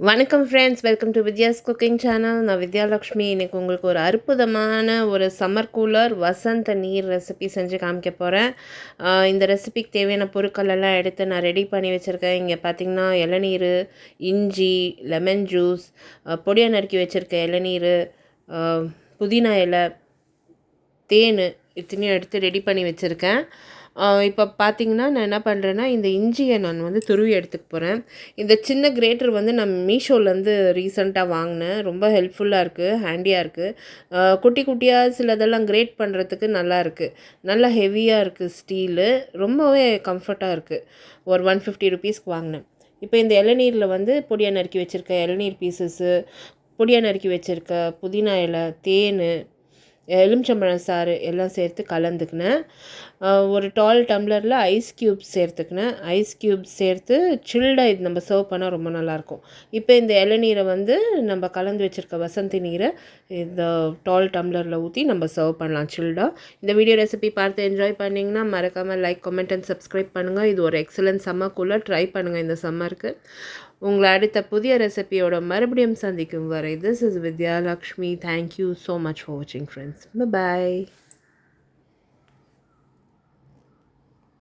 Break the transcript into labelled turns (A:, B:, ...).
A: வணக்கம் friends, welcome to Vidya's cooking channel. நான் வித்யாலக்ஷ்மி. இன்றைக்கி உங்களுக்கு ஒரு அற்புதமான ஒரு சம்மர் கூலர் வசந்த நீர் ரெசிபி செஞ்சு காமிக்க போகிறேன். இந்த ரெசிபிக்கு தேவையான பொருட்கள் எல்லாம் எடுத்து நான் ரெடி பண்ணி வச்சுருக்கேன். இங்கே பார்த்திங்கன்னா இளநீர், இஞ்சி, லெமன் ஜூஸ், பொடியாக நறுக்கி வச்சுருக்க இளநீர், புதினா இலை, தேன் இத்தனையும் எடுத்து ரெடி பண்ணி வச்சுருக்கேன். இப்போ பார்த்தீங்கன்னா நான் என்ன பண்ணுறேன்னா, இந்த இஞ்சியை நான் துருவி எடுத்துக்க போகிறேன். இந்த சின்ன கிரேட்டர் நான் மீஷோலேருந்து ரீசெண்டாக வாங்கினேன். ரொம்ப ஹெல்ப்ஃபுல்லாக இருக்குது, ஹேண்டியாக இருக்குது. குட்டி குட்டியாக சிலதெல்லாம் கிரேட் பண்ணுறதுக்கு நல்லா இருக்குது. நல்லா ஹெவியாக இருக்குது ஸ்டீலு, ரொம்பவே கம்ஃபர்ட்டாக இருக்குது. ஒரு 150 ருபீஸ்க்கு வாங்கினேன். இப்போ இந்த இளநீரில் பொடியாக நறுக்கி வச்சுருக்க இளநீர் பீசஸ்ஸு, பொடியாக நறுக்கி வச்சுருக்க புதினா இலை, தேன், எலுமிச்சம்பழம் சாறு எல்லாம் சேர்த்து கலந்துக்கினேன். ஒரு டால் டம்ளரில் ஐஸ் க்யூப்ஸ் சேர்த்துக்கினேன். ஐஸ் க்யூப்ஸ் சேர்த்து சில்டாக இது நம்ம சர்வ் பண்ணால் ரொம்ப நல்லாயிருக்கும். இப்போ இந்த இளநீரை நம்ம கலந்து வச்சுருக்க வசந்தி நீரை இந்த டால் டம்ளரில் ஊற்றி நம்ம சர்வ் பண்ணலாம் சில்டாக. இந்த வீடியோ ரெசிபி பார்த்து என்ஜாய் பண்ணிங்கன்னா மறக்காமல் லைக், கமெண்ட் அண்ட் சப்ஸ்கிரைப் பண்ணுங்கள். இது ஒரு எக்ஸலன்ட் சம்மர் கூலர். ட்ரை பண்ணுங்கள் இந்த சம்மருக்கு. உங்களை அடுத்த புதிய ரெசிபியோட மறுபடியும் சந்திக்கும் வரை, this is Vidyalakshmi. Thank you so much for வாட்சிங் ஃப்ரெண்ட்ஸ். பாய்.